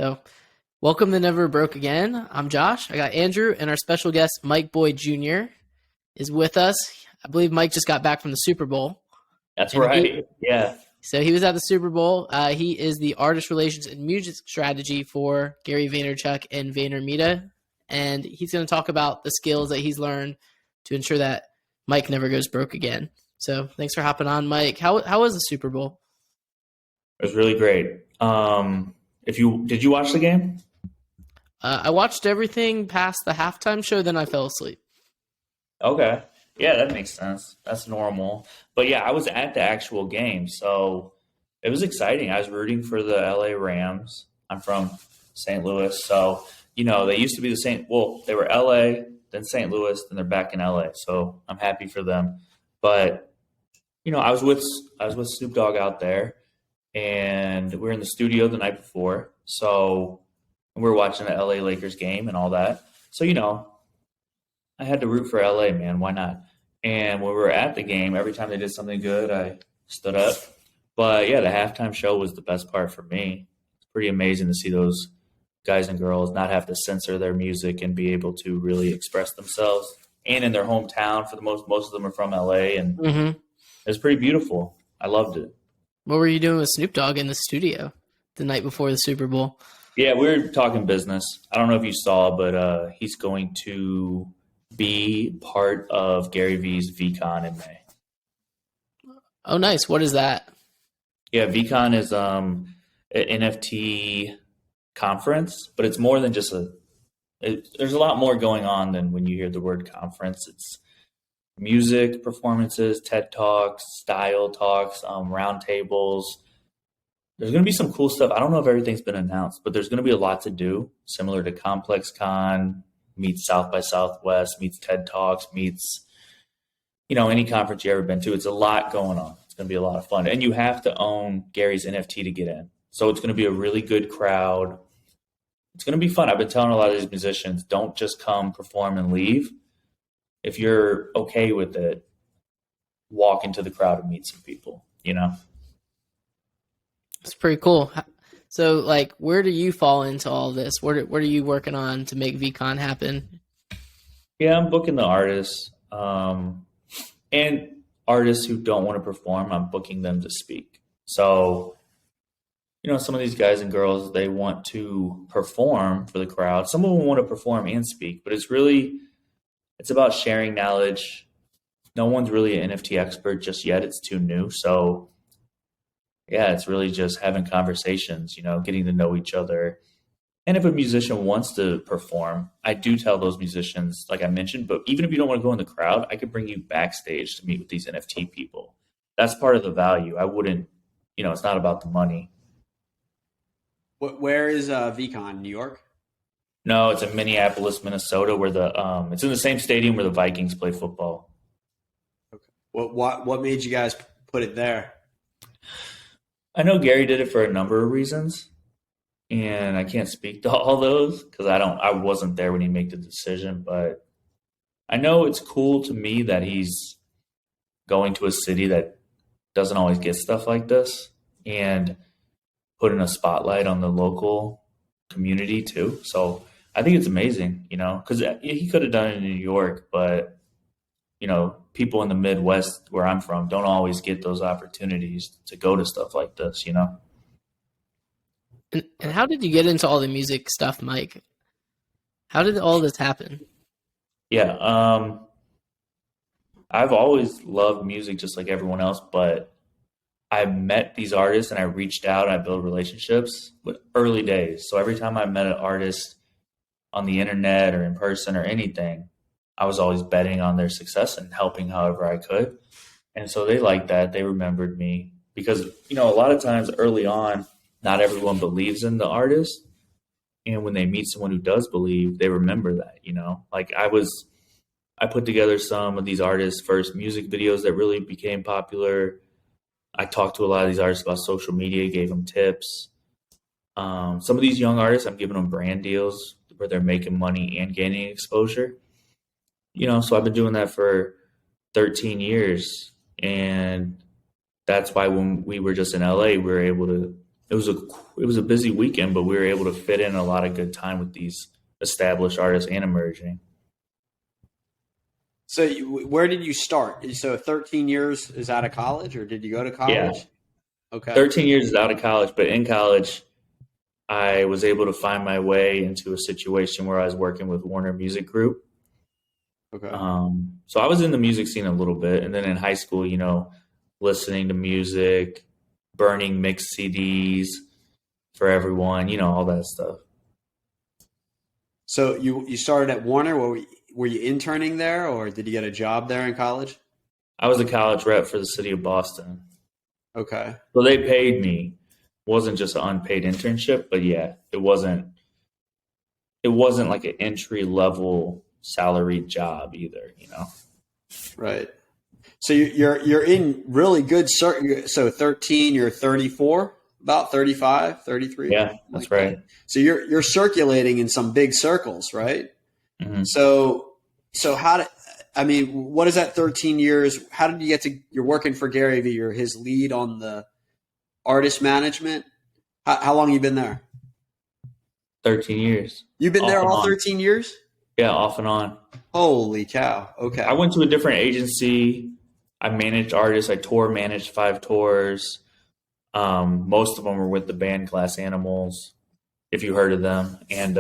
So, welcome to Never Broke Again. I'm Josh. I got Andrew, and our special guest, Mike Boyd Jr., is with us. I believe Mike just got back from the Super Bowl. That's And right. Yeah. So he was at the Super Bowl. He is the artist relations and music strategy for Gary Vaynerchuk and VaynerMedia. And he's going to talk about the skills that he's learned to ensure that Mike never goes broke again. So thanks for hopping on, Mike. How was the Super Bowl? It was really great. Did you watch the game? I watched everything past the halftime show, then I fell asleep. Okay. Yeah, that makes sense. That's normal. But yeah, I was at the actual game, so it was exciting. I was rooting for the LA Rams. I'm from St. Louis, so they used to be they were LA, then St. Louis, then they're back in LA. So I'm happy for them. But I was with Snoop Dogg out there, and we were in the studio the night before. So we were watching the LA Lakers game and all that. So I had to root for LA, man. Why not? And when we were at the game, every time they did something good, I stood up. But yeah, the halftime show was the best part for me. It's pretty amazing to see those guys and girls not have to censor their music and be able to really express themselves. And in their hometown, for the most of them are from LA, and it was pretty beautiful. I loved it. What were you doing with Snoop Dogg in the studio the night before the Super Bowl? Yeah, we were talking business. I don't know if you saw, but he's going to be part of Gary V's VCon in May. Oh, nice. What is that? Yeah, VCon is an NFT conference, but it's more than just there's a lot more going on than when you hear the word conference. It's music performances, TED Talks, style talks, roundtables. There's going to be some cool stuff. I don't know if everything's been announced, but there's going to be a lot to do, similar to Complex Con, meets South by Southwest, meets TED Talks, meets, any conference you ever been to. It's a lot going on. It's going to be a lot of fun. And you have to own Gary's NFT to get in. So it's going to be a really good crowd. It's going to be fun. I've been telling a lot of these musicians, don't just come, perform, and leave. If you're okay with it, walk into the crowd and meet some people, It's pretty cool. So, where do you fall into all this? What are you working on to make VCon happen? Yeah, I'm booking the artists. And artists who don't want to perform, I'm booking them to speak. So, some of these guys and girls, they want to perform for the crowd. Some of them want to perform and speak, but it's about sharing knowledge. No one's really an NFT expert just yet. It's too new. So, yeah, it's really just having conversations, getting to know each other. And if a musician wants to perform, I do tell those musicians, like I mentioned, but even if you don't want to go in the crowd, I could bring you backstage to meet with these NFT people. That's part of the value. I wouldn't, it's not about the money. Where is VCon? New York? No, it's in Minneapolis, Minnesota, where it's in the same stadium where the Vikings play football. Okay. What made you guys put it there? I know Gary did it for a number of reasons, and I can't speak to all those because I wasn't there when he made the decision, but I know it's cool to me that he's going to a city that doesn't always get stuff like this and putting a spotlight on the local community too. So I think it's amazing, because he could have done it in New York, but people in the Midwest where I'm from don't always get those opportunities to go to stuff like this, And how did you get into all the music stuff, Mike? How did all this happen? Yeah, I've always loved music just like everyone else, but I met these artists and I reached out and I built relationships with early days. So every time I met an artist on the internet or in person or anything, I was always betting on their success and helping however I could. And so they liked that. They remembered me because, a lot of times early on, not everyone believes in the artist. And when they meet someone who does believe, they remember that, I put together some of these artists' first music videos that really became popular. I talked to a lot of these artists about social media, gave them tips. Some of these young artists, I'm giving them brand deals where they're making money and gaining exposure. So I've been doing that for 13 years. And that's why when we were just in LA, we were able to it was a busy weekend, but we were able to fit in a lot of good time with these established artists and emerging. So where did you start? So 13 years is out of college, or did you go to college? Yeah. Okay. 13 years is out of college, but in college, I was able to find my way into a situation where I was working with Warner Music Group. Okay. So I was in the music scene a little bit, and then in high school, listening to music, burning mixed CDs for everyone, all that stuff. So you started at Warner. Were you interning there, or did you get a job there in college? I was a college rep for the city of Boston. Okay. So they paid me. It wasn't just an unpaid internship, but yeah, it wasn't like an entry level salaried job either, Right. So you're in really good so 13, you're 34, about 35, 33. Yeah, that's right. So you're circulating in some big circles, right? Mm-hmm. So what is that 13 years? How did you get to, you're working for Gary Vee, you're his lead on the artist management. How long have you been there? 13 years. You've been there all 13 years? Yeah, off and on. Holy cow. Okay. I went to a different agency. I managed artists. I managed 5 tours. Most of them were with the band Glass Animals, if you heard of them. And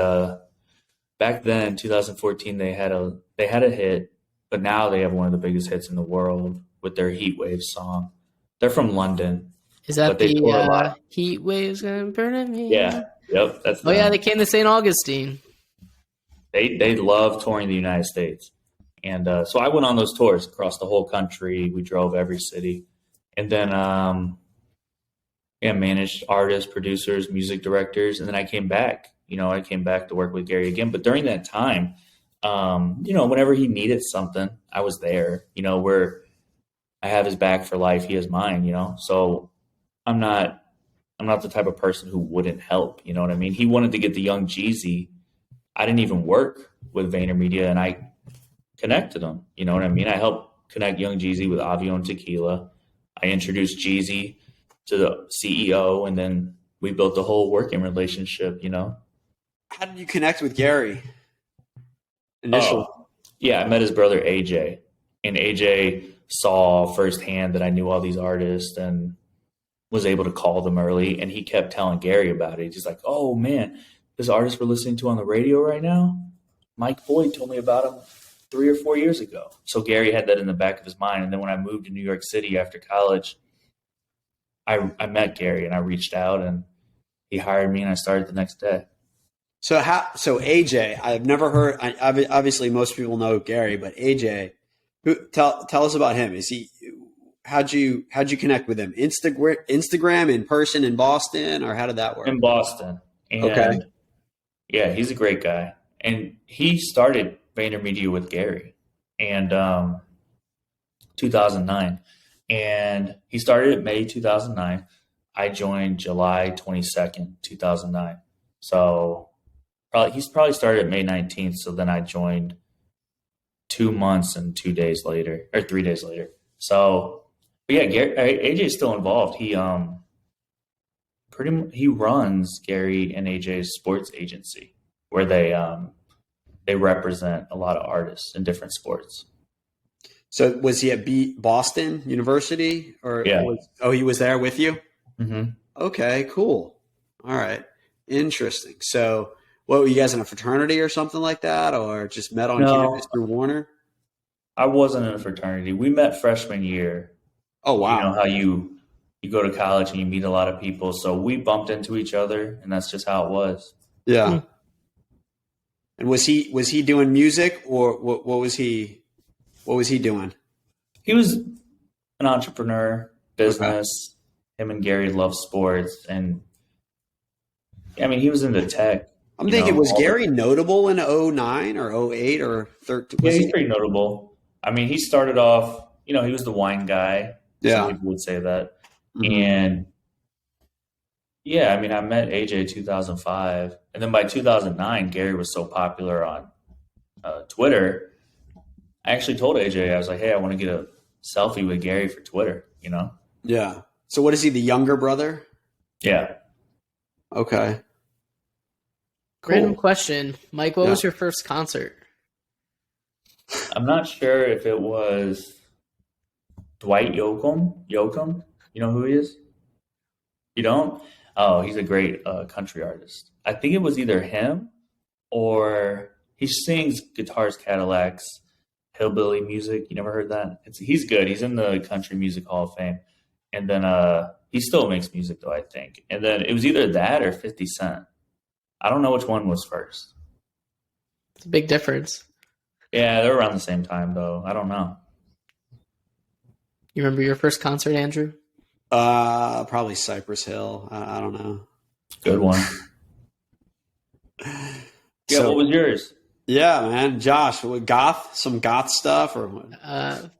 back then, 2014, they had a hit, but now they have one of the biggest hits in the world with their Heat Wave song. They're from London. Is that the Heat Waves gonna burn at me? Yeah. Yep. That's them. Yeah, they came to St. Augustine. They love touring the United States. And so I went on those tours across the whole country. We drove every city. And then managed artists, producers, music directors. And then I came back. I came back to work with Gary again. But during that time, whenever he needed something, I was there. I have his back for life. He has mine, So I'm not the type of person who wouldn't help. You know what I mean? He wanted to get the young Jeezy. I didn't even work with VaynerMedia, and I connected him. You know what I mean? I helped connect young Jeezy with Avio and Tequila. I introduced Jeezy to the CEO, and then we built a whole working relationship, How did you connect with Gary initially? Yeah, I met his brother, AJ, and AJ saw firsthand that I knew all these artists and was able to call them early, and he kept telling Gary about it. He's like, oh, man, this artist we're listening to on the radio right now, Mike Boyd told me about him 3 or 4 years ago. So Gary had that in the back of his mind. And then when I moved to New York City after college, I met Gary and I reached out and he hired me and I started the next day. So AJ, I've never heard, obviously most people know Gary, but AJ, tell us about him. How'd you connect with him? Instagram, in person in Boston, or how did that work? In Boston. And okay. Yeah, he's a great guy. And he started VaynerMedia with Gary and 2009. And he started in May 2009. I joined July 22nd, 2009. So he's probably started May 19th. So then I joined 2 months and 2 days later, or 3 days later. So, but yeah, AJ is still involved. He runs Gary and AJ's sports agency where they represent a lot of artists in different sports. So was he at Boston University, or yeah? He was there with you? Mm-hmm. Okay, cool. All right, interesting. So, what, were you guys in a fraternity or something like that, or just met on campus through Warner? I wasn't in a fraternity. We met freshman year. Oh wow! You know how you go to college and you meet a lot of people, so we bumped into each other, and that's just how it was. Yeah. Mm-hmm. And was he doing music, or what was he doing? He was an entrepreneur, business. Okay. Him and Gary love sports, and I mean, he was into tech. I'm thinking, was Gary notable in 09 or 08 or 13? Yeah, he's pretty notable. I mean, he started off, he was the wine guy. Yeah. Some people would say that. Mm-hmm. And yeah, I mean, I met AJ 2005. And then by 2009, Gary was so popular on Twitter. I actually told AJ, I was like, hey, I want to get a selfie with Gary for Twitter, Yeah. So what is he, the younger brother? Yeah. Okay. Random Cool. question, Mike. What Yeah. was your first concert? I'm not sure if it was Dwight Yoakam. Yoakam, you know who he is? You don't? Oh, he's a great country artist. I think it was either him or he sings guitars, Cadillacs, hillbilly music. You never heard that? He's good. He's in the Country Music Hall of Fame, and then he still makes music though, I think. And then it was either that or 50 Cent. I don't know which one was first. It's a big difference. Yeah, they're around the same time though. I don't know. You remember your first concert, Andrew? Probably Cypress Hill. I don't know. Good one. Yeah, So, what was yours? yeah, man. Josh, what, some goth stuff or what?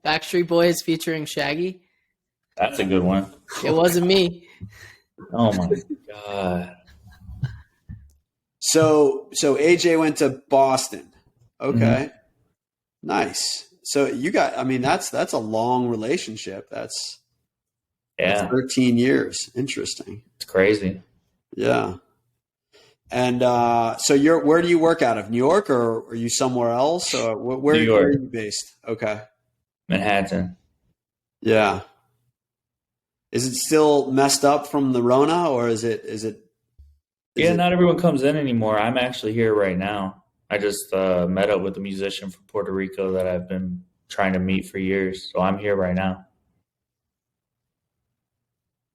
Backstreet Boys featuring Shaggy. That's a good one. It wasn't me. Oh my god. So AJ went to Boston. Okay. Mm-hmm. Nice. So you got, I mean, that's a long relationship. That's Yeah, 13 years. Interesting. it's crazy. Yeah. And so where do you work out of? New York, or are you somewhere else? Or where New York. are you based? Okay. Manhattan. Yeah. Is it still messed up from the Rona, or is it? Yeah, not everyone comes in anymore. I'm actually here right now. I just met up with a musician from Puerto Rico that I've been trying to meet for years. So I'm here right now.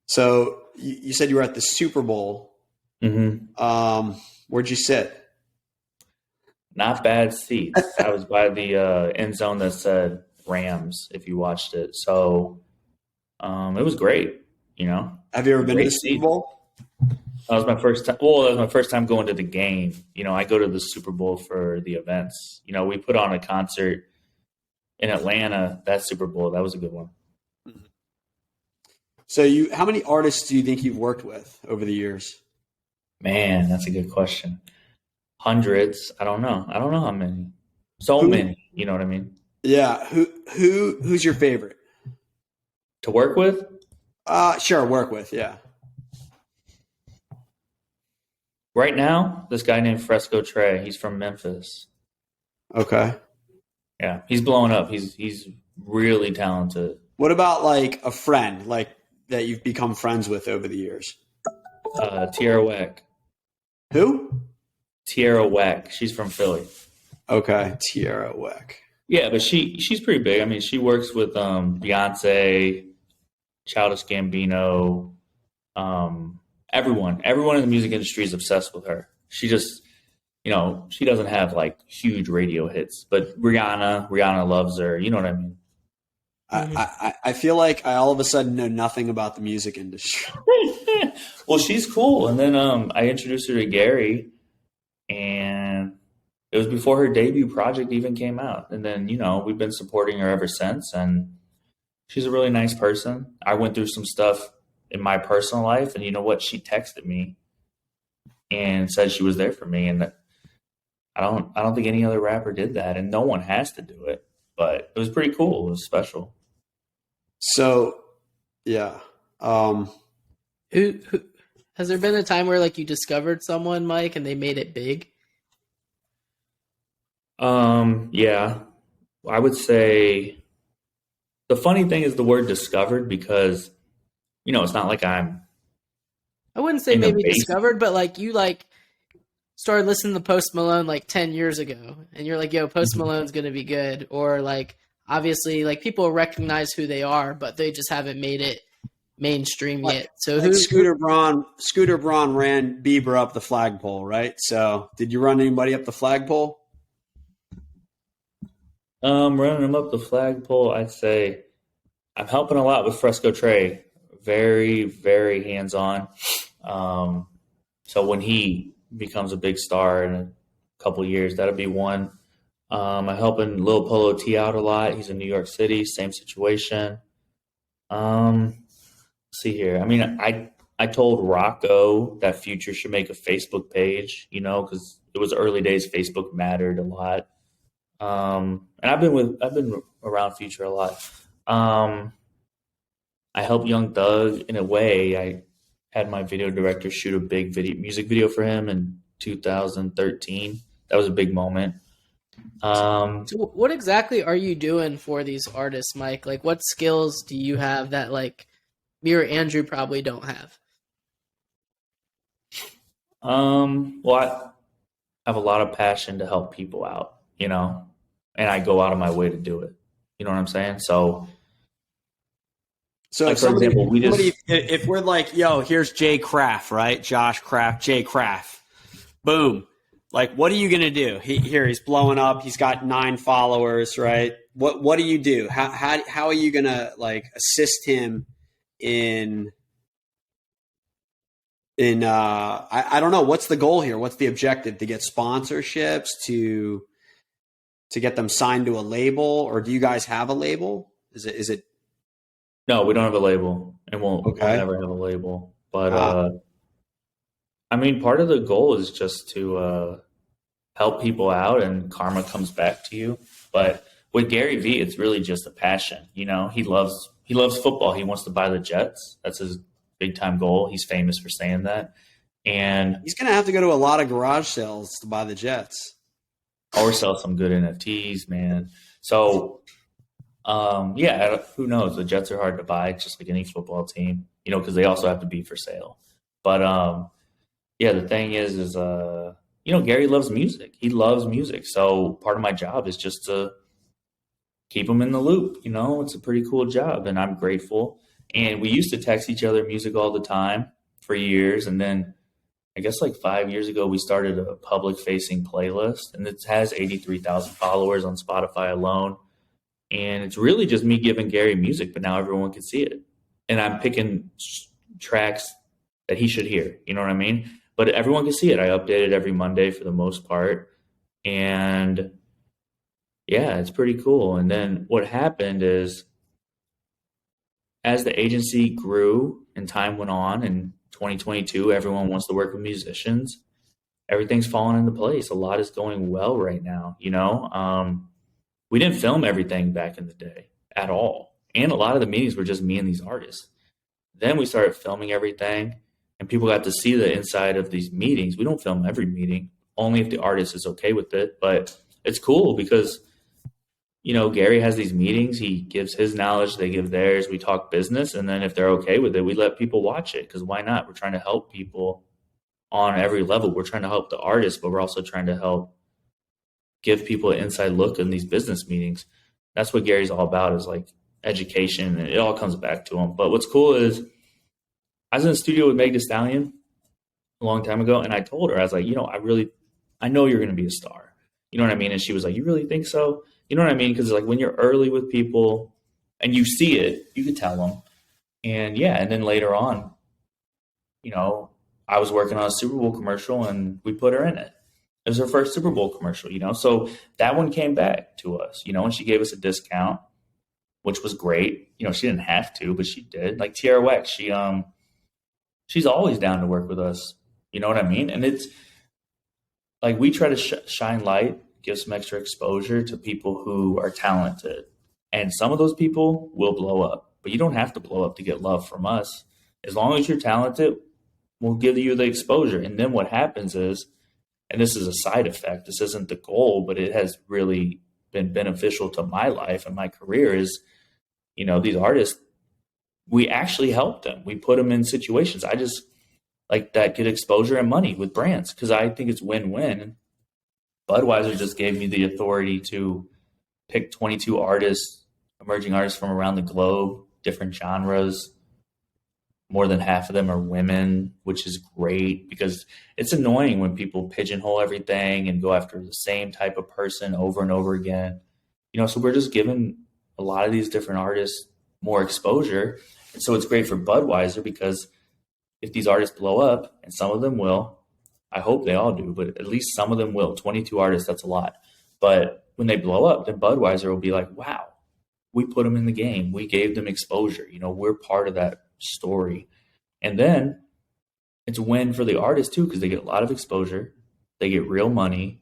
So you said you were at the Super Bowl. Mm-hmm. Where'd you sit? Not bad seats. I was by the end zone that said Rams, if you watched it. So it was great, you know. Have you ever been to Great the Super seat. Bowl? That was my first time. Well, that was my first time going to the game. You know, I go to the Super Bowl for the events. You know, we put on a concert in Atlanta. That Super Bowl, that was a good one. So how many artists do you think you've worked with over the years? Man, that's a good question. Hundreds. I don't know. I don't know how many. So Who- many. You know what I mean? Yeah. Who's your favorite? To work with? Sure, work with. Yeah. Right now, this guy named Fresco Trey. He's from Memphis. Okay. Yeah, he's blowing up. He's really talented. What about like a friend, like that you've become friends with over the years? Tierra Weck. Who? Tierra Weck. She's from Philly. Okay, Tierra Weck. Yeah, but she's pretty big. I mean, she works with Beyonce, Childish Gambino, everyone in the music industry is obsessed with her. She just, you know, she doesn't have like huge radio hits, but Rihanna loves her. You know what I mean? I feel like I all of a sudden know nothing about the music industry. Well, she's cool. And then I introduced her to Gary, and it was before her debut project even came out. And then, you know, we've been supporting her ever since, and she's a really nice person. I went through some stuff in my personal life, and you know what? She texted me and said she was there for me, and I don't think any other rapper did that, and no one has to do it. But it was pretty cool. It was special. So, yeah. Who has there been a time where like you discovered someone, Mike, and they made it big? Yeah, I would say the funny thing is the word discovered, because, you know, it's not like I wouldn't say in the maybe base. discovered, but like you like started listening to Post Malone like 10 years ago, and you're like, yo, Post Malone's going to be good. Or like, obviously, like people recognize who they are, but they just haven't made it mainstream yet. So Like Scooter Braun ran Bieber up the flagpole, right? So did you run anybody up the flagpole? Running him up the flagpole, I'd say I'm helping a lot with Fresco Trey. Very, very hands-on. So when he becomes a big star in a couple of years, that'll be one. I'm helping Lil Polo T out a lot. He's in New York City, same situation. Let's see here. I mean, I told Rocco that Future should make a Facebook page, you know, because it was early days. Facebook mattered a lot. And I've been around Future a lot. I help Young Thug in a way. I had my video director shoot a big music video for him in 2013. That was a big moment. So what exactly are you doing for these artists, Mike? Like, what skills do you have that like me or Andrew probably don't have? Well, I have a lot of passion to help people out, and I go out of my way to do it. You know what I'm saying? So like, if for example, if we're like, yo, here's Jay Kraft, right? Josh Kraft, Jay Kraft. Boom. Like, what are you going to do? He's blowing up. He's got 9 followers, right? What do you do? How are you going to like assist him in I don't know. What's the goal here? What's the objective? To get sponsorships, to get them signed to a label, or do you guys have a label? Is it? No, we don't have a label, and we'll never have a label. But I mean, part of the goal is just to help people out, and karma comes back to you. But with Gary V, it's really just a passion. He loves football. He wants to buy the Jets. That's his big time goal. He's famous for saying that. And he's going to have to go to a lot of garage sales to buy the Jets. Or sell some good NFTs, man. So, who knows? The Jets are hard to buy, just like any football team, because they also have to be for sale. But, the thing is Gary loves music. He loves music. So part of my job is just to keep him in the loop. It's a pretty cool job, and I'm grateful. And we used to text each other music all the time for years. And then I guess like 5 years ago, we started a public facing playlist, and it has 83,000 followers on Spotify alone. And it's really just me giving Gary music, but now everyone can see it. And I'm picking tracks that he should hear. You know what I mean? But everyone can see it. I update it every Monday for the most part. And yeah, it's pretty cool. And then what happened is, as the agency grew and time went on, in 2022, everyone wants to work with musicians. Everything's falling into place. A lot is going well right now. We didn't film everything back in the day at all. And a lot of the meetings were just me and these artists. Then we started filming everything, and people got to see the inside of these meetings. We don't film every meeting, only if the artist is okay with it. But it's cool because Gary has these meetings. He gives his knowledge. They give theirs. We talk business. And then if they're okay with it, we let people watch it, because why not? We're trying to help people on every level. We're trying to help the artists, but we're also trying to help give people an inside look in these business meetings. That's what Gary's all about, is like education, and it all comes back to him. But what's cool is, I was in the studio with Meg Thee Stallion a long time ago, and I told her, I was like, I know you're going to be a star. You know what I mean? And she was like, you really think so? You know what I mean? Because like when you're early with people and you see it, you can tell them. And and then later on, I was working on a Super Bowl commercial, and we put her in it. It was her first Super Bowl commercial, So that one came back to us, and she gave us a discount, which was great. She didn't have to, but she did. Like Tierra Wax, she's always down to work with us. You know what I mean? And it's like we try to shine light, give some extra exposure to people who are talented. And some of those people will blow up, but you don't have to blow up to get love from us. As long as you're talented, we'll give you the exposure. And then what happens is, and this is a side effect, this isn't the goal, but it has really been beneficial to my life and my career, is, these artists, we actually help them. We put them in situations. I just like that get exposure and money with brands, because I think it's win-win. Budweiser just gave me the authority to pick 22 artists, emerging artists from around the globe, different genres. More than half of them are women, which is great, because it's annoying when people pigeonhole everything and go after the same type of person over and over again. So we're just giving a lot of these different artists more exposure. And so it's great for Budweiser, because if these artists blow up, and some of them will, I hope they all do, but at least some of them will. 22 artists, that's a lot. But when they blow up, then Budweiser will be like, wow, we put them in the game. We gave them exposure. We're part of that story. And then it's a win for the artist too, because they get a lot of exposure. They get real money.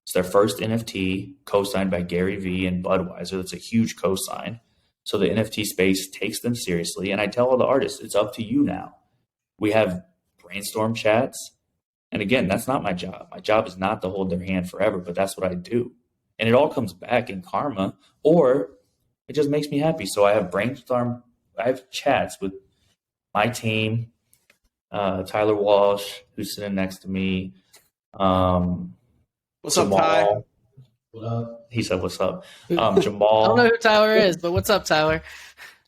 It's their first NFT co-signed by Gary V and Budweiser. That's a huge co-sign. So the NFT space takes them seriously. And I tell all the artists, it's up to you now. We have brainstorm chats. And again, that's not my job. My job is not to hold their hand forever, but that's what I do. And it all comes back in karma, or it just makes me happy. So I have chats with my team, Tyler Walsh, who's sitting next to me. What's up, Ty? What up? He said, "What's up?" I Jamal. don't know who Tyler is, but what's up, Tyler?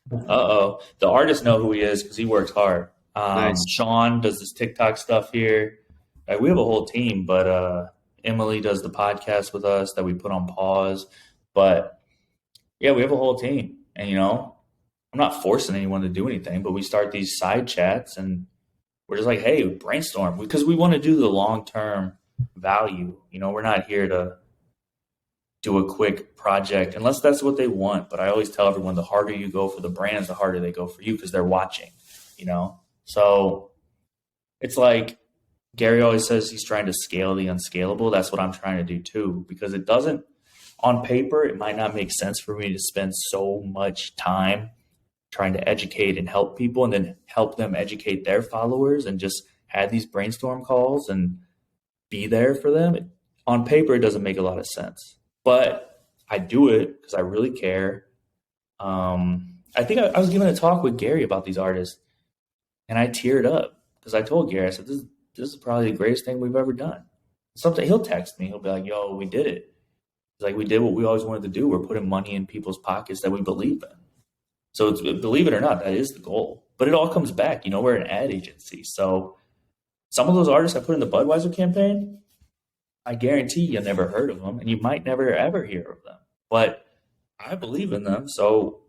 The artists know who he is because he works hard. Nice. Sean does this TikTok stuff here. We have a whole team, but Emily does the podcast with us that we put on pause. But yeah, we have a whole team. And, I'm not forcing anyone to do anything, but we start these side chats and we're just like, hey, brainstorm, because we want to do the long-term value. We're not here to do a quick project unless that's what they want. But I always tell everyone, the harder you go for the brands, the harder they go for you because they're watching, So it's like Gary always says he's trying to scale the unscalable. That's what I'm trying to do too, because it doesn't, on paper, it might not make sense for me to spend so much time trying to educate and help people and then help them educate their followers and just have these brainstorm calls and be there for them. On paper, it doesn't make a lot of sense, but I do it because I really care. I think I was giving a talk with Gary about these artists and I teared up because I told Gary, I said, this is probably the greatest thing we've ever done. Something he'll text me. He'll be like, yo, we did it. It's like, we did what we always wanted to do. We're putting money in people's pockets that we believe in. So it's, believe it or not, that is the goal. But it all comes back. We're an ad agency. So some of those artists I put in the Budweiser campaign, I guarantee you never heard of them and you might never ever hear of them. But I believe in them. So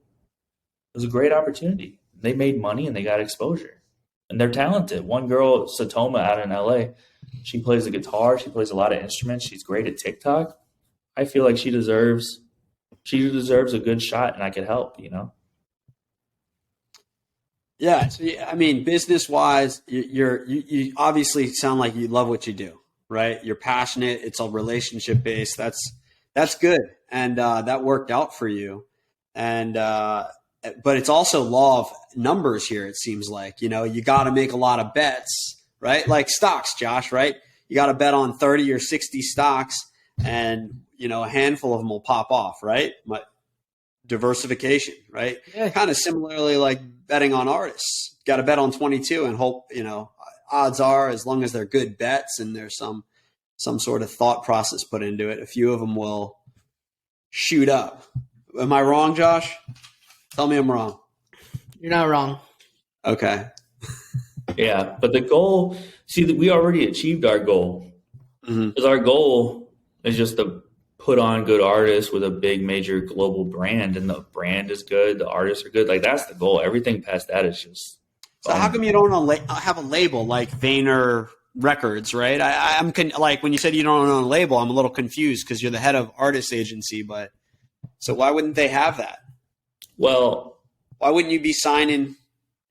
it was a great opportunity. They made money and they got exposure. And they're talented. One girl, Satoma, out in LA, she plays the guitar. She plays a lot of instruments. She's great at TikTok. I feel like she deserves a good shot, and I could help. Yeah. So, I mean, business wise, you obviously sound like you love what you do, right? You're passionate. It's all relationship based. That's good, and that worked out for you. And but it's also law of numbers here. It seems like, you got to make a lot of bets, right? Like stocks, Josh, right? You got to bet on 30 or 60 stocks and, a handful of them will pop off, right? But diversification, right? Yeah. Kind of similarly like betting on artists. Got to bet on 22 and hope, odds are as long as they're good bets and there's some sort of thought process put into it, a few of them will shoot up. Am I wrong, Josh? Tell me I'm wrong. You're not wrong. Okay. Yeah, but the goal, we already achieved our goal. Because our goal is just to put on good artists with a big major global brand, and the brand is good, the artists are good. Like that's the goal. Everything past that is just. So how come you don't have a label like Vayner Records, right? I'm like when you said you don't own a label, I'm a little confused because you're the head of artist agency, but so why wouldn't they have that? Well, why wouldn't you be signing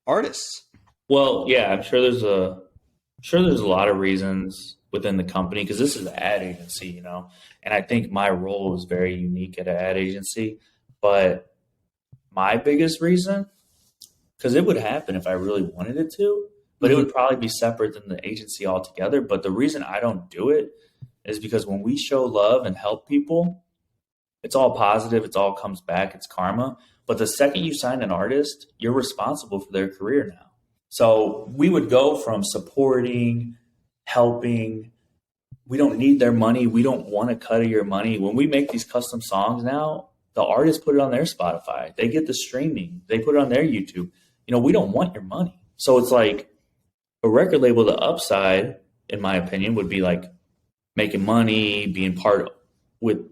artists? Well, yeah, I'm sure there's a lot of reasons within the company because this is an ad agency, and I think my role is very unique at an ad agency. But my biggest reason, because it would happen if I really wanted it to, but it would probably be separate than the agency altogether. But the reason I don't do it is because when we show love and help people, it's all positive. It all comes back. It's karma. But the second you sign an artist, you're responsible for their career now. So we would go from supporting, helping. We don't need their money. We don't want a cut of your money. When we make these custom songs now, the artists put it on their Spotify. They get the streaming. They put it on their YouTube. We don't want your money. So it's like a record label, the upside, in my opinion, would be like making money, being part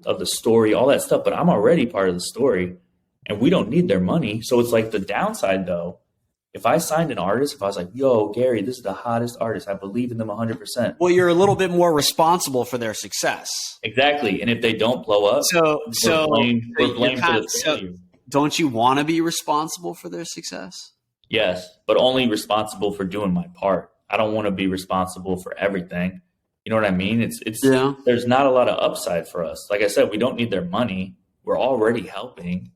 of the story, all that stuff. But I'm already part of the story and we don't need their money. So it's like the downside though. If I signed an artist, if I was like, yo, Gary, this is the hottest artist. I believe in them 100%. Well, you're a little bit more responsible for their success. Exactly. And if they don't blow up, we're blamed for the failure. Don't you want to be responsible for their success? Yes, but only responsible for doing my part. I don't want to be responsible for everything. You know what I mean? There's not a lot of upside for us. Like I said, we don't need their money. We're already helping.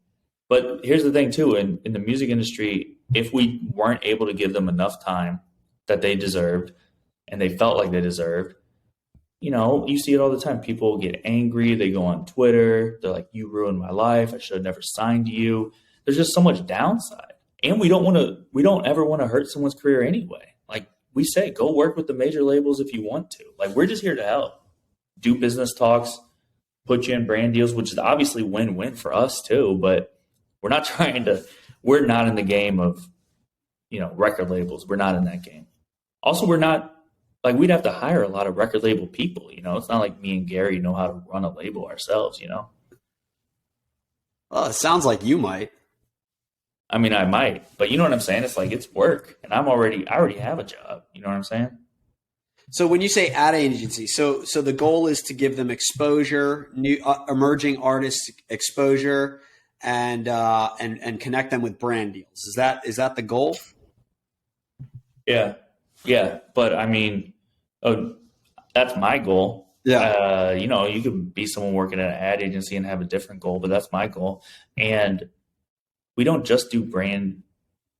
But here's the thing too, in the music industry, if we weren't able to give them enough time that they deserved and they felt like they deserved. You know, you see it all the time. People get angry. They go on Twitter. They're like, you ruined my life. I should have never signed you. There's just so much downside. And we don't ever want to hurt someone's career anyway. Like we say, go work with the major labels if you want to. Like we're just here to help. Do business talks, put you in brand deals, which is obviously win-win for us too. But we're not in the game of, you know, record labels. We're not in that game. Also, we're not, like, we'd have to hire a lot of record label people, you know? It's not like me and Gary know how to run a label ourselves, you know? Well, it sounds like you might. I mean, I might, but you know what I'm saying? It's like, it's work, and I already have a job. You know what I'm saying? So when you say ad agency, so the goal is to give them exposure, new emerging artists exposure, and connect them with brand deals. Is that the goal? Yeah. But I mean, that's my goal. Yeah. You know, you could be someone working at an ad agency and have a different goal, but that's my goal. And we don't just do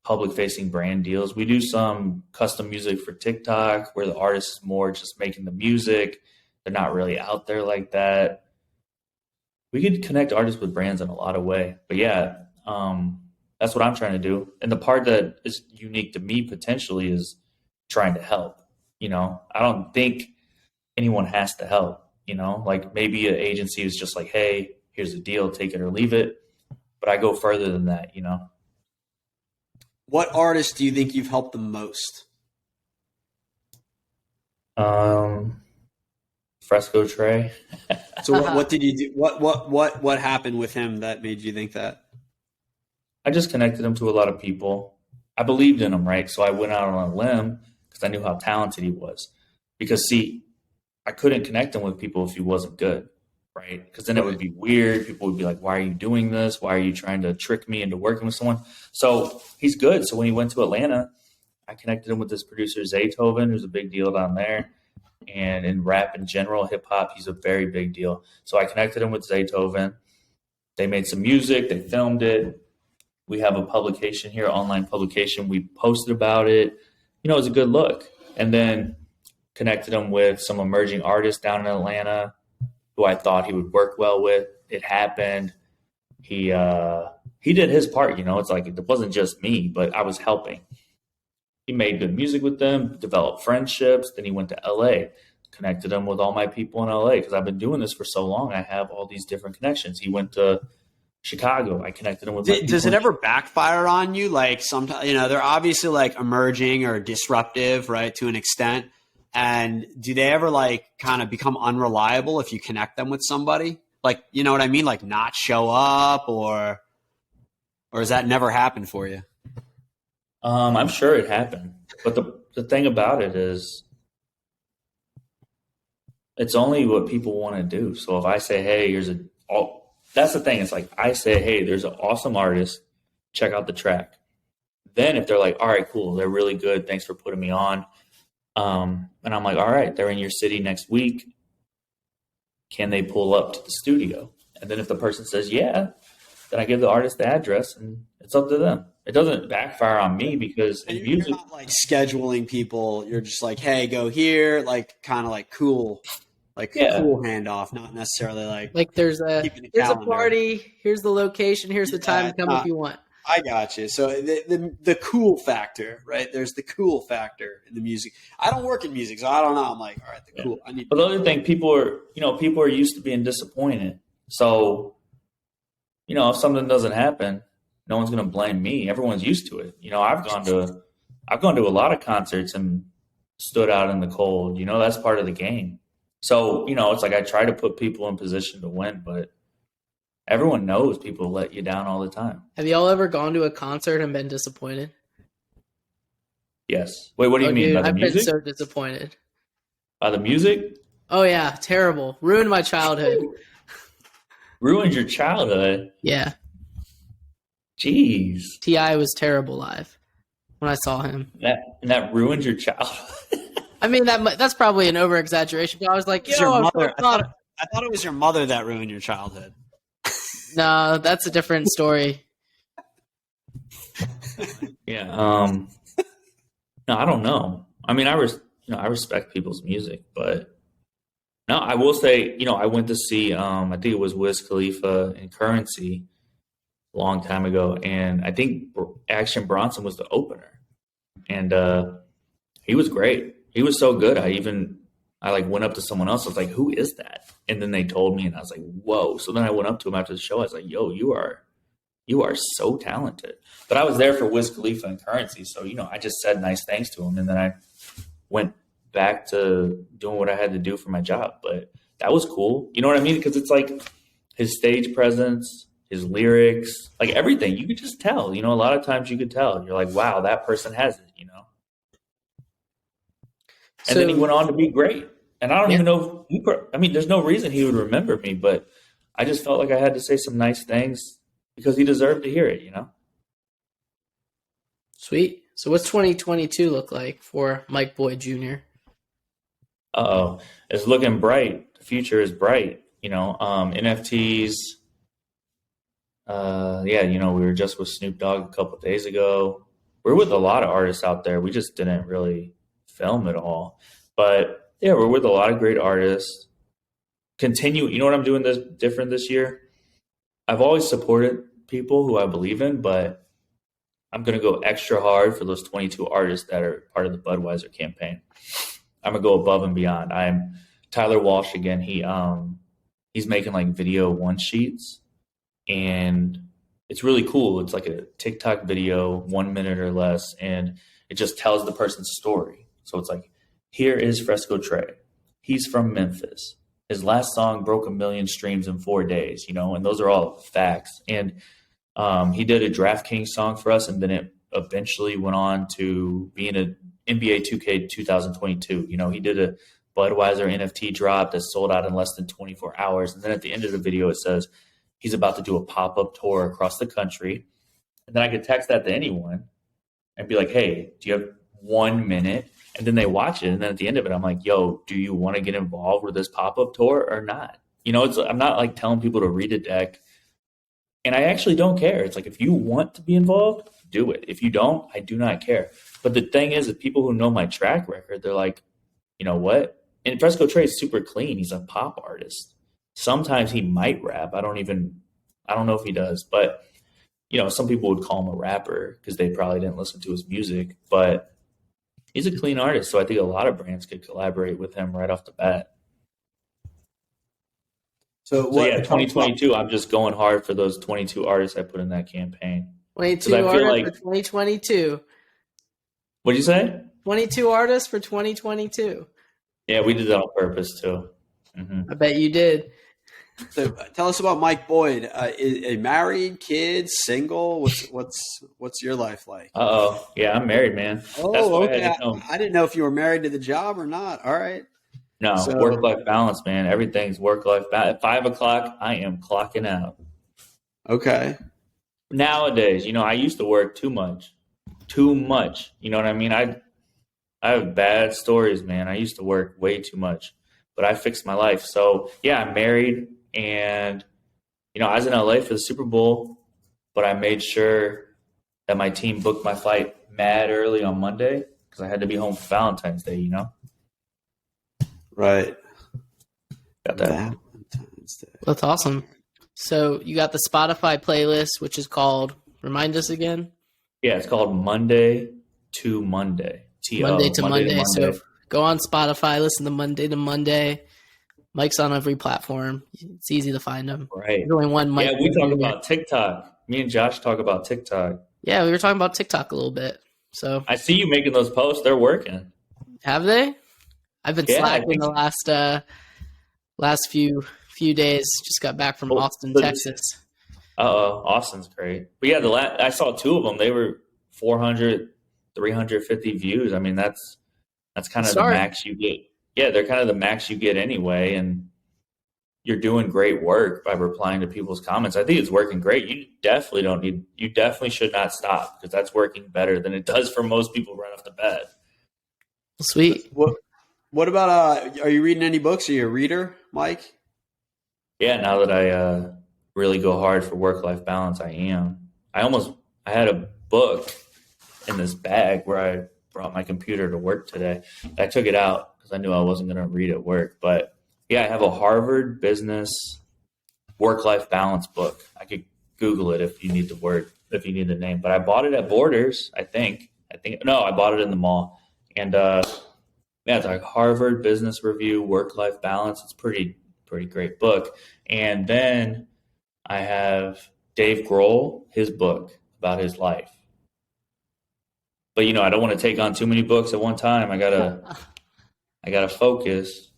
public facing brand deals. We do some custom music for TikTok where the artist is more just making the music. They're not really out there like that. We could connect artists with brands in a lot of ways. But yeah, that's what I'm trying to do. And the part that is unique to me potentially is trying to help. You know, I don't think anyone has to help, you know, like maybe an agency is just like, hey, here's a deal, take it or leave it. But I go further than that, you know. What artists do you think you've helped the most? Fresco Trey. So what did you do? What happened with him that made you think that? I just connected him to a lot of people. I believed in him, right? So I went out on a limb because I knew how talented he was. Because, see, I couldn't connect him with people if he wasn't good, right? Because then it would be weird. People would be like, why are you doing this? Why are you trying to trick me into working with someone? So he's good. So when he went to Atlanta, I connected him with this producer, Zaytoven, who's a big deal down there. And in rap in general, hip hop, he's a very big deal. So I connected him with Zaytoven. They made some music. They filmed it. We have a publication here, online publication. We posted about it. You know, it was a good look. And then connected him with some emerging artists down in Atlanta who I thought he would work well with. It happened. He did his part, you know. It's like it wasn't just me, but I was helping. He made good music with them, developed friendships. Then he went to LA, connected him with all my people in LA because I've been doing this for so long. I have all these different connections. He went to Chicago. I connected him with my people. Does it ever backfire on you? Like sometimes, you know, they're obviously like emerging or disruptive, right, to an extent. And do they ever like kind of become unreliable if you connect them with somebody? Like, you know what I mean? Like not show up or has that never happened for you? I'm sure it happened. But the thing about it is it's only what people want to do. So if I say, hey, that's the thing. It's like I say, hey, there's an awesome artist. Check out the track. Then if they're like, all right, cool. They're really good. Thanks for putting me on. And I'm like, all right, they're in your city next week. Can they pull up to the studio? And then if the person says, yeah, then I give the artist the address and it's up to them. It doesn't backfire on me because in music, you're not like scheduling people. You're just like, hey, go here. Like kind of like cool, cool handoff, not necessarily like there's a party. Here's the location. Here's the time to come if you want. I got you. So the cool factor, right? There's the cool factor in the music. I don't work in music, so I don't know. I'm like, all right, the cool. I need. But the other thing, people are used to being disappointed. So, you know, if something doesn't happen, no one's going to blame me. Everyone's used to it. You know, I've gone to a lot of concerts and stood out in the cold. You know, that's part of the game. So, you know, it's like I try to put people in position to win, but everyone knows people let you down all the time. Have y'all ever gone to a concert and been disappointed? Yes. Wait, what do you mean? Dude, by the I've music? been so disappointed. By the music? Oh, yeah. Terrible. Ruined my childhood. Ruined your childhood? Yeah. Jeez. T.I. was terrible live when I saw him. That ruined your childhood? I mean, that's probably an over-exaggeration, but I was like, I thought it was your mother that ruined your childhood. No, that's a different story. Yeah. No, I don't know. I mean, I respect people's music, but no, I will say, I went to see, I think it was Wiz Khalifa and Currency a long time ago, and I think Action Bronson was the opener, and he was great. He was so good. I like went up to someone else. I was like, "Who is that?" And then they told me, and I was like, "Whoa!" So then I went up to him after the show. I was like, "Yo, you are so talented." But I was there for Wiz Khalifa and Currency, so I just said nice things to him, and then I went back to doing what I had to do for my job. But that was cool. You know what I mean? Because it's like his stage presence, his lyrics, like everything. You could just tell. A lot of times you could tell. You're like, wow, that person has it. And then he went on to be great. And I don't even know there's no reason he would remember me, but I just felt like I had to say some nice things because he deserved to hear it, Sweet. So what's 2022 look like for Mike Boyd Jr.? Uh-oh. It's looking bright. The future is bright. NFTs. We were just with Snoop Dogg a couple of days ago. We're with a lot of artists out there. We just didn't really film it all. But yeah, we're with a lot of great artists. Continue. You know what I'm doing different this year? I've always supported people who I believe in, but I'm going to go extra hard for those 22 artists that are part of the Budweiser campaign. I'm going to go above and beyond. I'm Tyler Walsh again. He's making like video one sheets, and it's really cool. It's like a TikTok video, 1 minute or less, and it just tells the person's story. So it's like, here is Fresco Trey. He's from Memphis. His last song broke 1 million streams in 4 days, and those are all facts. And he did a DraftKings song for us, and then it eventually went on to being an NBA 2K 2022. He did a Budweiser NFT drop that sold out in less than 24 hours. And then at the end of the video, it says he's about to do a pop-up tour across the country. And then I could text that to anyone and be like, hey, do you have 1 minute? And then they watch it. And then at the end of it, I'm like, yo, do you want to get involved with this pop-up tour or not? I'm not like telling people to read a deck. And I actually don't care. It's like, if you want to be involved, do it. If you don't, I do not care. But the thing is that people who know my track record, they're like, you know what? And Fresco Trey is super clean. He's a pop artist. Sometimes he might rap. I don't know if he does. But, some people would call him a rapper because they probably didn't listen to his music. But he's a clean artist. So I think a lot of brands could collaborate with him right off the bat. So 2022, I'm just going hard for those 22 artists I put in that campaign. 22 artists for 2022. What'd you say? 22 artists for 2022. Yeah, we did that on purpose too. Mm-hmm. I bet you did. So tell us about Mike Boyd. Is married, kids, single? What's your life like? Yeah, I'm married, man. Oh, okay. I didn't know if you were married to the job or not. All right. No, work-life balance, man. Everything's work-life balance. At 5 o'clock, I am clocking out. Okay. Nowadays, I used to work too much. You know what I mean? I have bad stories, man. I used to work way too much, but I fixed my life. So yeah, I'm married, and I was in LA for the Super Bowl, but I made sure that my team booked my flight mad early on Monday because I had to be home for Valentine's Day. Right. Got that. Valentine's Day. That's awesome. So you got the Spotify playlist, which is called, remind us again? Yeah, it's called Monday to Monday. Monday to Monday. So go on Spotify, listen to Monday to Monday. Mike's on every platform. It's easy to find him. Right. There's only one Mike. Yeah, we talk about TikTok. Me and Josh talk about TikTok. Yeah, we were talking about TikTok a little bit. So I see you making those posts. They're working. Have they? I've been slacking the last few days. Just got back from Austin, Texas. Austin's great. But yeah, I saw 2 of them. They were 400, 350 views. I mean, that's kind of the max you get. Yeah, they're kind of the max you get anyway. And you're doing great work by replying to people's comments. I think it's working great. You definitely should not stop because that's working better than it does for most people right off the bat. Sweet. What about, are you reading any books? Are you a reader, Mike? Yeah, now that I really go hard for work-life balance, I am. I had a book in this bag where I brought my computer to work today. I took it out because I knew I wasn't going to read at work. But yeah, I have a Harvard business work-life balance book. I could Google it if you need if you need the name. But I bought it at Borders, I think. No, I bought it in the mall. And it's like Harvard Business Review, Work-Life Balance. It's pretty great book. And then I have Dave Grohl, his book about his life. But I don't want to take on too many books at one time. I gotta focus.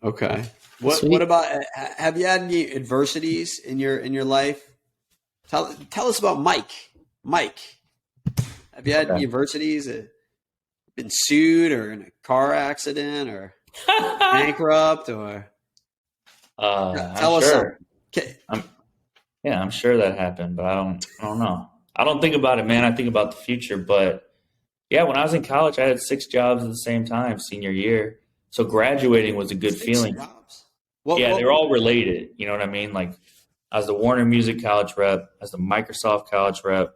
Okay. What about, have you had any adversities in your life? Tell us about Mike. Mike, have you had any adversities? Been sued or in a car accident or bankrupt or? Tell us sure. Okay. I'm sure that happened, but I don't know. I don't think about it, man. I think about the future. But yeah, when I was in college, I had 6 jobs at the same time, senior year. So graduating was a good 6 feeling. jobs? They're all related. You know what I mean? Like I was the Warner Music college rep, as the Microsoft college rep.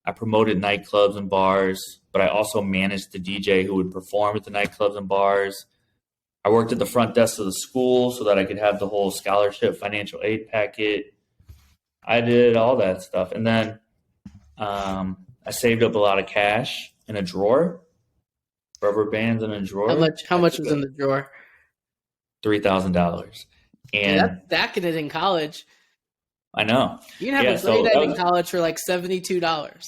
I promoted nightclubs and bars, but I also managed the DJ who would perform at the nightclubs and bars. I worked at the front desk of the school so that I could have the whole scholarship financial aid packet. I did all that stuff. And then I saved up a lot of cash in a drawer, rubber bands in a drawer. How much was in the drawer? $3,000. And that's stacking it in college. I know. You can have a great night in college for like $72.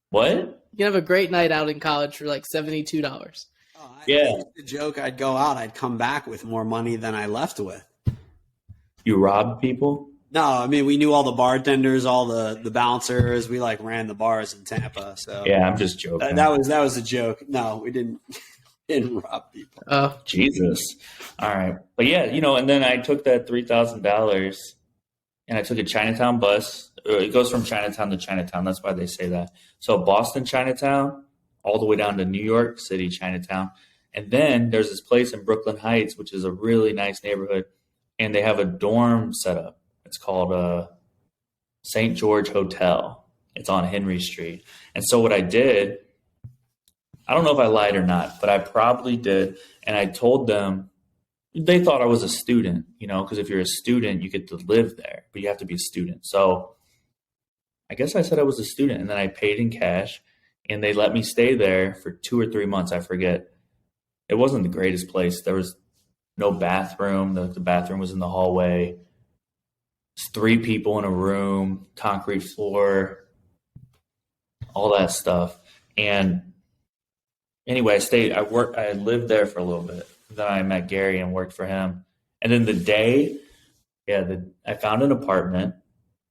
What? You can have a great night out in college for like $72. I Yeah. used to joke I'd go out, I'd come back with more money than I left with. You robbed people? No, I mean, we knew all the bartenders, all the bouncers. We ran the bars in Tampa. So yeah, I'm just joking. That was a joke. No, we didn't rob people. Oh, Jesus. All right. But yeah, and then I took that $3,000 and I took a Chinatown bus. It goes from Chinatown to Chinatown. That's why they say that. So Boston, Chinatown, all the way down to New York City, Chinatown. And then there's this place in Brooklyn Heights, which is a really nice neighborhood. And they have a dorm set up. It's called St. George Hotel. It's on Henry Street. And so what I did, I don't know if I lied or not, but I probably did. And I told them, they thought I was a student, because if you're a student, you get to live there, but you have to be a student. So I guess I said I was a student, and then I paid in cash, and they let me stay there for 2 or 3 months. I forget. It wasn't the greatest place. There was no bathroom. The bathroom was in the hallway. It's 3 people in a room, concrete floor, all that stuff. And anyway, I lived there for a little bit. Then I met Gary and worked for him. And then the day, I found an apartment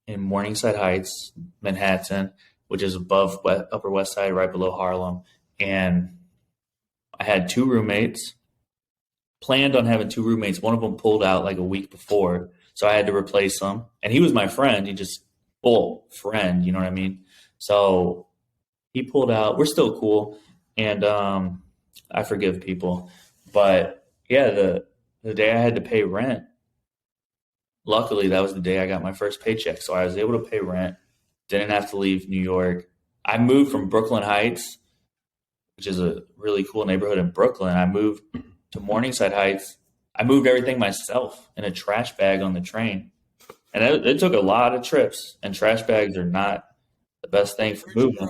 in Morningside Heights, Manhattan, which is above Upper West Side, right below Harlem. And I had 2 roommates, planned on having 2 roommates. One of them pulled out like a week before, so I had to replace him. And he was my friend. Friend, you know what I mean? So he pulled out. We're still cool. And I forgive people. But yeah, the day I had to pay rent, luckily that was the day I got my first paycheck. So I was able to pay rent, didn't have to leave New York. I moved from Brooklyn Heights, which is a really cool neighborhood in Brooklyn. I moved to Morningside Heights. I moved everything myself in a trash bag on the train. And it took a lot of trips, and trash bags are not the best thing for moving.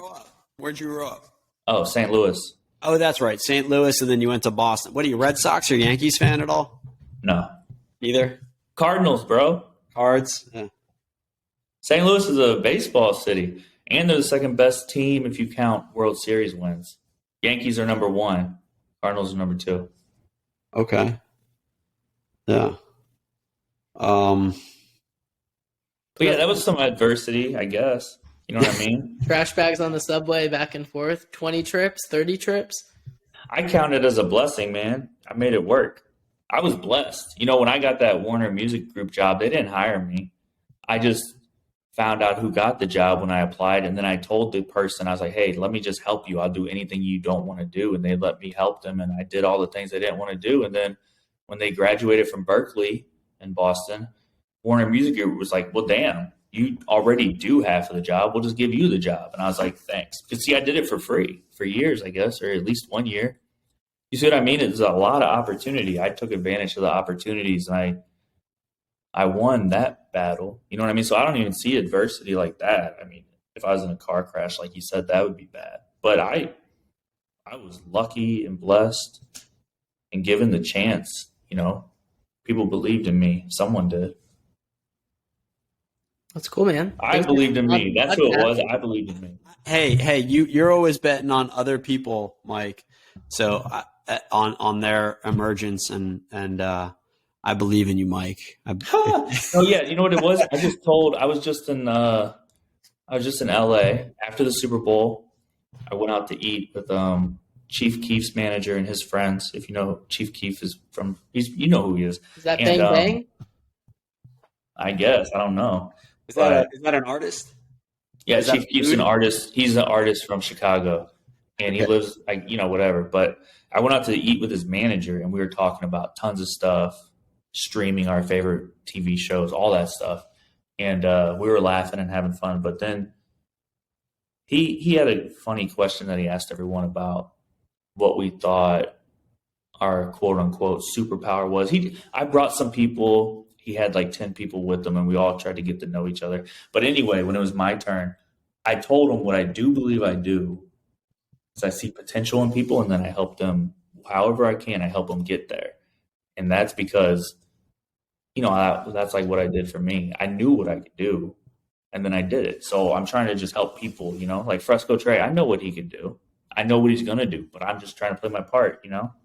Where'd you grow up? Oh, St. Louis. Oh, that's right. St. Louis, and then you went to Boston. What are you, Red Sox or Yankees fan at all? No. Either? Cardinals, bro. Cards? Yeah. St. Louis is a baseball city, and they're the second best team if you count World Series wins. Yankees are number 1. Cardinals are number 2. Okay. Yeah. But yeah, that was some adversity, I guess. You know what I mean? Trash bags on the subway back and forth, 20 trips, 30 trips. I count it as a blessing, man. I made it work. I was blessed. When I got that Warner Music Group job, they didn't hire me. I just found out who got the job when I applied. And then I told the person, I was like, hey, let me just help you. I'll do anything you don't want to do. And they let me help them. And I did all the things they didn't want to do. And then when they graduated from Berkeley in Boston, Warner Music Group was like, well, damn, you already do half of the job. We'll just give you the job. And I was like, thanks. Because see, I did it for free for years, I guess, or at least 1 year. You see what I mean? It's a lot of opportunity. I took advantage of the opportunities, and I won that battle. You know what I mean? So I don't even see adversity like that. I mean, if I was in a car crash, like you said, that would be bad. But I was lucky and blessed and given the chance. You know, people believed in me. Someone did. That's cool, man. I believed in me. That's who it was. I believed in me. Hey, you're always betting on other people, Mike. So on their emergence, and I believe in you, Mike. Oh yeah, you know what it was? I was just in LA after the Super Bowl. I went out to eat with Chief Keef's manager and his friends. If you know, Chief Keef you know who he is. Is that Bang Bang? I guess. I don't know. Is that an artist? Yeah, Chief Keef's an artist. He's an artist from Chicago, and he lives, whatever. But I went out to eat with his manager, and we were talking about tons of stuff, streaming our favorite TV shows, all that stuff. And we were laughing and having fun. But then he had a funny question that he asked everyone about what we thought our quote unquote superpower was. I brought some people. He had like 10 people with him, and we all tried to get to know each other. But anyway, when it was my turn, I told him what I do believe I do is I see potential in people, and then I help them however I can. I help them get there. And that's because, that's like what I did for me. I knew what I could do, and then I did it. So I'm trying to just help people, like Fresco Trey. I know what he could do. I know what he's going to do, but I'm just trying to play my part, I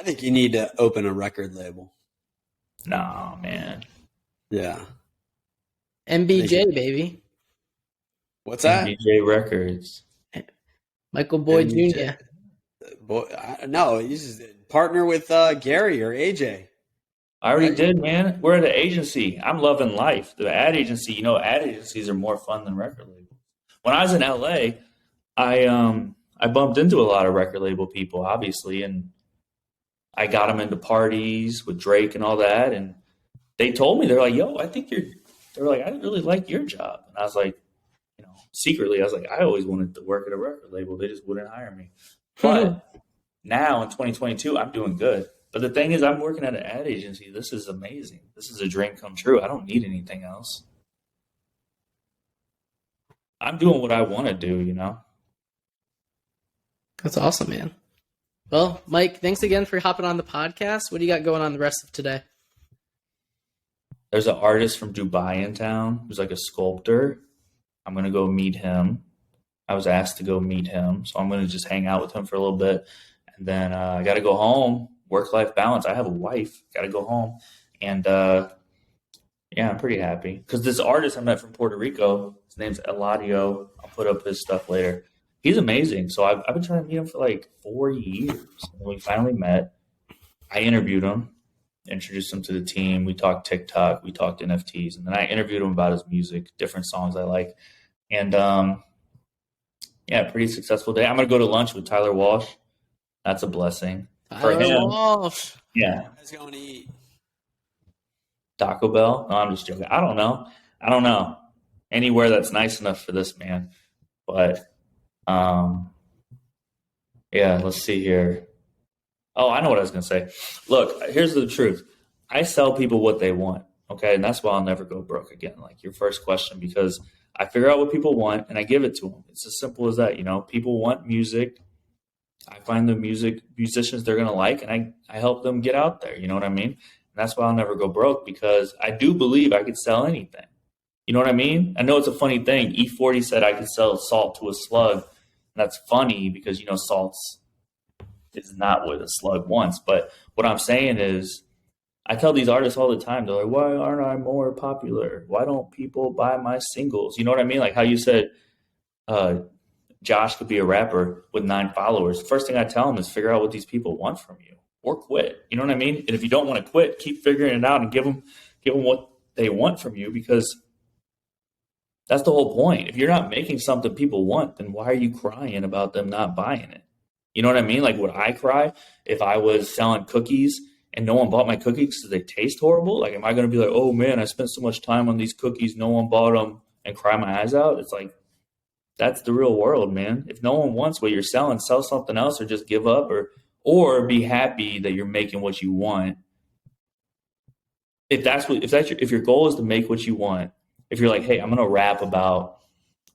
think you need to open a record label. Nah, man. Yeah. MBJ, baby. What's that? MBJ Records. Michael Boyd MBJ. Jr. No, you just partner with Gary or AJ. I already did, man. We're at an agency. I'm loving life. The ad agency, ad agencies are more fun than record labels. When I was in LA, I bumped into a lot of record label people, obviously, and I got them into parties with Drake and all that. And they told me, they're like, yo, they were like, I really like your job. And I was like, secretly, I was like, I always wanted to work at a record label. They just wouldn't hire me. But now in 2022, I'm doing good. But the thing is, I'm working at an ad agency. This is amazing. This is a dream come true. I don't need anything else. I'm doing what I want to do, That's awesome, man. Well, Mike, thanks again for hopping on the podcast. What do you got going on the rest of today? There's an artist from Dubai in town who's like a sculptor. I'm going to go meet him. I was asked to go meet him, so I'm going to just hang out with him for a little bit. And then I got to go home, work-life balance. I have a wife, got to go home. And, I'm pretty happy. Because this artist I met from Puerto Rico, his name's Eladio. I'll put up his stuff later. He's amazing. So I've been trying to meet him for like 4 years. And we finally met. I interviewed him, introduced him to the team. We talked TikTok. We talked NFTs. And then I interviewed him about his music, different songs I like. And, pretty successful day. I'm going to go to lunch with Tyler Walsh. That's a blessing. Tyler Walsh. Yeah. I was going to eat Taco Bell? No, I'm just joking. I don't know. Anywhere that's nice enough for this man. But, let's see here. Oh, I know what I was going to say. Look, here's the truth. I sell people what they want, okay? And that's why I'll never go broke again, like your first question, because I figure out what people want and I give it to them. It's as simple as that, People want music. I find the musicians they're going to like, and I help them get out there. You know what I mean? And that's why I'll never go broke, because I do believe I could sell anything. You know what I mean? I know it's a funny thing. E40 said I could sell salt to a slug. And that's funny because, salt's is not what a slug wants. But what I'm saying is, I tell these artists all the time, they're like, why aren't I more popular? Why don't people buy my singles? You know what I mean? Like how you said, Josh could be a rapper with 9 followers. The first thing I tell them is figure out what these people want from you or quit. You know what I mean? And if you don't want to quit, keep figuring it out and give them what they want from you, because that's the whole point. If you're not making something people want, then why are you crying about them not buying it? You know what I mean? Like, would I cry if I was selling cookies and no one bought my cookies because they taste horrible? Like, am I going to be like, oh man, I spent so much time on these cookies, no one bought them, and cry my eyes out? It's like, that's the real world, man. If no one wants what you're selling, sell something else, or just give up, or be happy that you're making what you want. If your goal is to make what you want, if you're like, hey, I'm going to rap about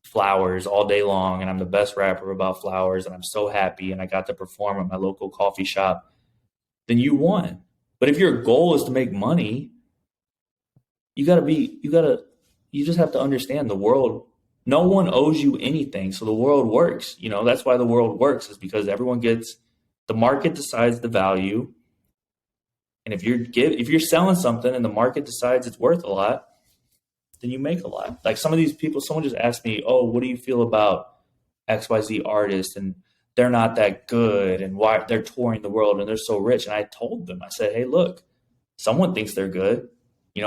flowers all day long and I'm the best rapper about flowers and I'm so happy and I got to perform at my local coffee shop, then you won. But if your goal is to make money, you just have to understand the world. No one owes you anything. So the world works. That's why the world works, is because the market decides the value. And if you're selling something and the market decides it's worth a lot, then you make a lot. Like some of these people, someone just asked me, oh, what do you feel about XYZ artists? And they're not that good, and why they're touring the world and they're so rich. And I told them, I said, hey, look, someone thinks they're good.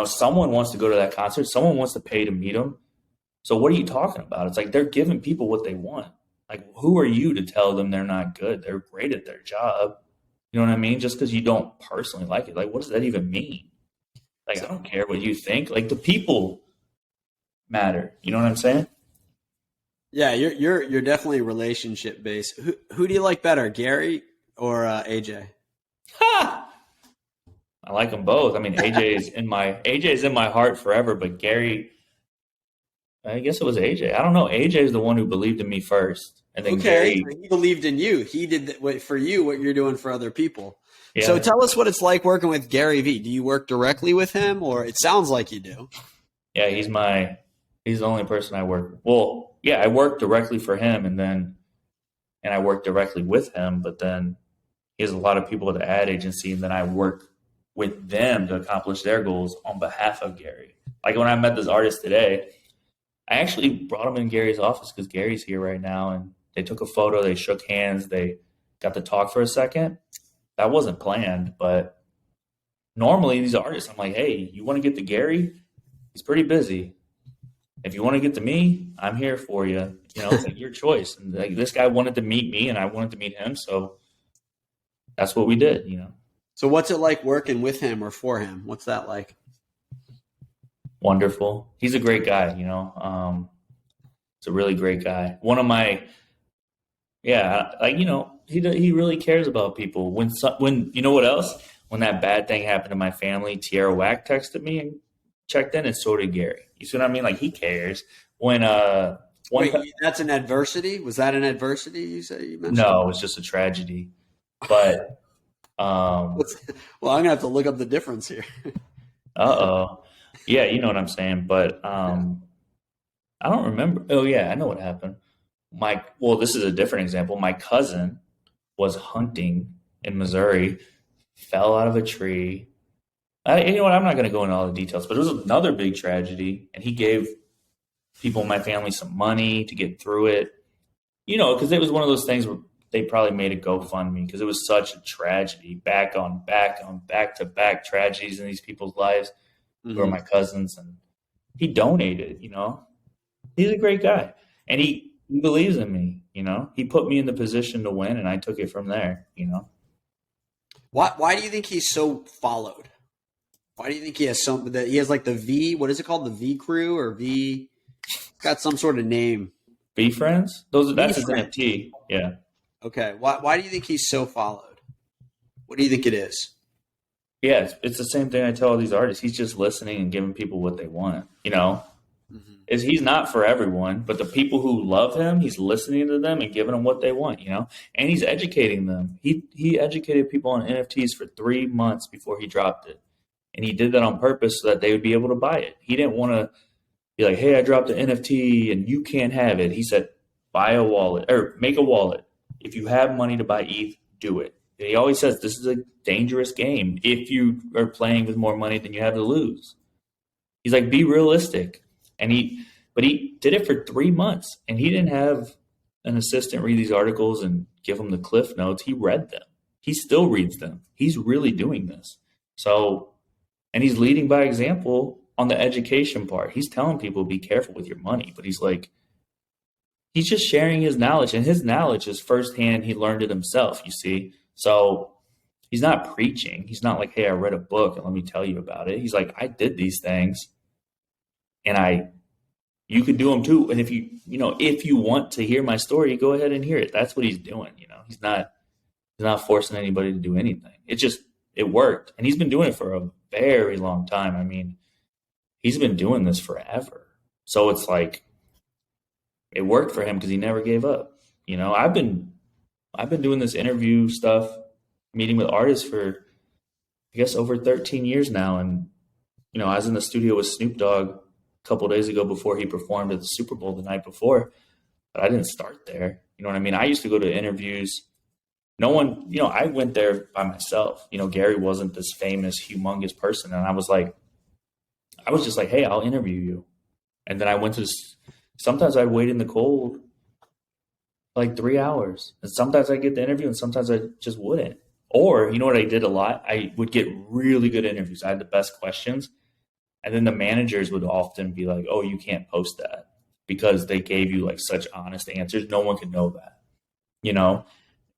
Someone wants to go to that concert. Someone wants to pay to meet them. So what are you talking about? It's like they're giving people what they want. Like, who are you to tell them they're not good? They're great at their job. You know what I mean? Just because you don't personally like it. Like, what does that even mean? Like, I don't care what you think. Like, the people matter. You know what I'm saying? Yeah, you're definitely relationship based. Who do you like better, Gary or AJ? Ha! I like them both. I mean, AJ is in my heart forever, but Gary, I guess it was AJ. I don't know. AJ is the one who believed in me first, and then Okay, Gary, he believed in you. He did for you what you're doing for other people. Yeah. So tell us what it's like working with Gary V. Do you work directly with him, or it sounds like you do? Yeah, he's the only person I work with. Well, yeah, I work directly for him, and I work directly with him, but then he has a lot of people at the ad agency, and then I work with them to accomplish their goals on behalf of Gary. Like when I met this artist today, I actually brought him in Gary's office because Gary's here right now, and they took a photo, they shook hands, they got to talk for a second. That wasn't planned, but normally these artists, I'm like, hey, you want to get to Gary? He's pretty busy. If you want to get to me, I'm here for you. It's like your choice. And like, this guy wanted to meet me, and I wanted to meet him, so that's what we did. So what's it like working with him or for him? What's that like? Wonderful. He's a great guy. It's a really great guy. One of my, he really cares about people. When you know what else? When that bad thing happened to my family, Tierra Whack texted me and checked in, and so did Gary. You see what I mean? Like, he cares. When that's an adversity. Was that an adversity you mentioned? No, it was just a tragedy. But well, I'm gonna have to look up the difference here. Yeah, you know what I'm saying. But I don't remember. Oh yeah, I know what happened. This is a different example. My cousin was hunting in Missouri, fell out of a tree. You know what? I'm not going to go into all the details, but it was another big tragedy, and he gave people in my family some money to get through it. Because it was one of those things where they probably made a GoFundMe because it was such a tragedy, back to back tragedies in these people's lives. Who are my cousins, and he donated. He's a great guy, and he believes in me. He put me in the position to win, and I took it from there. Why do you think he's so followed? Why do you think he has like the V? What is it called? The V Crew or V? Got some sort of name. V Friends? That's his NFT. Yeah. Okay. Why do you think he's so followed? What do you think it is? Yeah, it's the same thing I tell all these artists. He's just listening and giving people what they want. He's not for everyone, but the people who love him, he's listening to them and giving them what they want. And he's educating them. He educated people on NFTs for 3 months before he dropped it. And he did that on purpose so that they would be able to buy it. He didn't want to be like, hey, I dropped an NFT and you can't have it. He said, buy a wallet or make a wallet. If you have money to buy ETH, do it. And he always says this is a dangerous game if you are playing with more money than you have to lose. He's like, be realistic. But he did it for 3 months, and he didn't have an assistant read these articles and give him the cliff notes. He read them. He still reads them. He's really doing this. So, and he's leading by example on the education part. He's telling people, be careful with your money, but he's just sharing his knowledge, and his knowledge is firsthand. He learned it himself, you see? So he's not preaching. He's not like, hey, I read a book and let me tell you about it. He's like, I did these things and you could do them too. And if if you want to hear my story, go ahead and hear it. That's what he's doing. He's not forcing anybody to do anything. It worked. And he's been doing it for a very long time. I mean, he's been doing this forever. So it's like, it worked for him because he never gave up. I've been doing this interview stuff, meeting with artists for, I guess, over 13 years now. And, I was in the studio with Snoop Dogg a couple of days ago before he performed at the Superbowl the night before. But I didn't start there. You know what I mean? I used to go to interviews. No one, I went there by myself. Gary wasn't this famous, humongous person. And I was just like, hey, I'll interview you. And then I went to sometimes I'd wait in the cold like 3 hours. And sometimes I'd get the interview and sometimes I just wouldn't. Or, you know what I did a lot? I would get really good interviews. I had the best questions. And then the managers would often be like, oh, you can't post that because they gave you like such honest answers. No one could know that,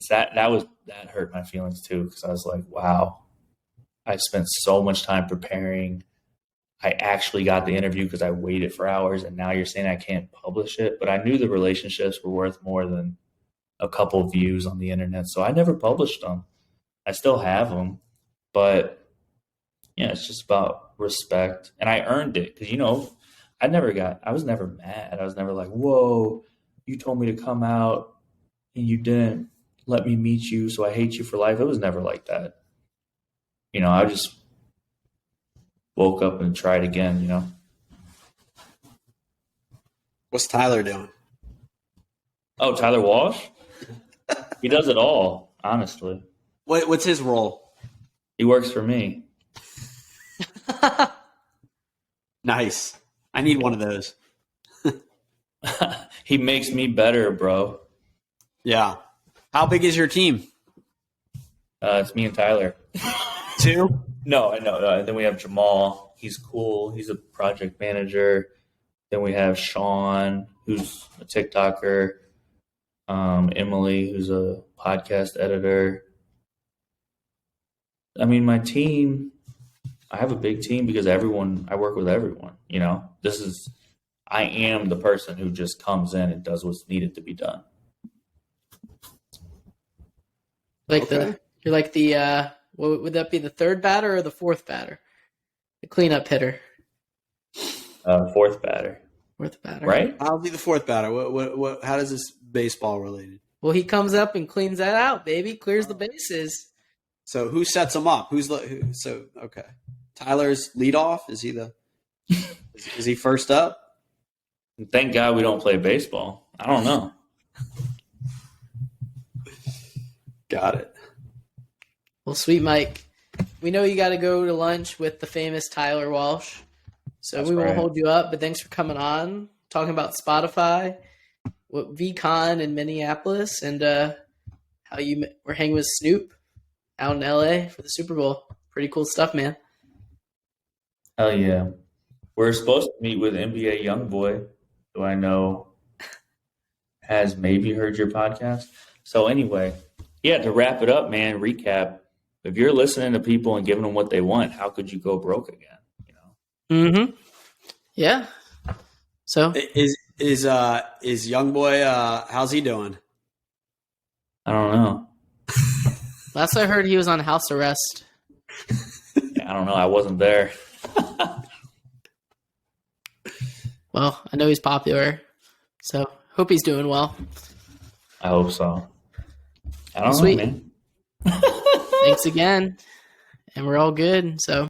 that hurt my feelings too. Because I was like, wow, I spent so much time preparing. I actually got the interview because I waited for hours, and now you're saying I can't publish it. But I knew the relationships were worth more than a couple of views on the internet, so I never published them. I still have them, but yeah, it's just about respect, and I earned it because I was never mad. I was never like, whoa, you told me to come out and you didn't let me meet you, so I hate you for life. It was never like that. I just woke up and tried again, What's Tyler doing? Oh, Tyler Walsh? He does it all, honestly. What's his role? He works for me. Nice. I need one of those. He makes me better, bro. Yeah. How big is your team? It's me and Tyler. 2? No, I know. And then we have Jamal. He's cool. He's a project manager. Then we have Sean, who's a TikToker. Emily, who's a podcast editor. I mean, my team, I have a big team because I work with everyone. I am the person who just comes in and does what's needed to be done. You're like the what would that be, the third batter or the fourth batter? The cleanup hitter. Fourth batter. Fourth batter. Right? I'll be the fourth batter. What how does this baseball related? Well, he comes up and cleans that out, baby. Clears the bases. So who sets him up? Okay. Tyler's leadoff? Is he first up? Thank God we don't play baseball. I don't know. Got it. Well, sweet Mike, we know you got to go to lunch with the famous Tyler Walsh, so we won't hold you up. But thanks for coming on, talking about Spotify, what VCon in Minneapolis, and how you were hanging with Snoop out in LA for the Super Bowl. Pretty cool stuff, man. Hell yeah. We're supposed to meet with NBA YoungBoy, who I know has maybe heard your podcast. So anyway, yeah, to wrap it up, man, recap. If you're listening to people and giving them what they want, how could you go broke again? Mm-hmm. Yeah. So is YoungBoy how's he doing? I don't know. Last I heard, he was on house arrest. Yeah, I don't know. I wasn't there. Well, I know he's popular, so hope he's doing well. I hope so. I don't know, Sweet. man. Thanks again, and we're all good. So.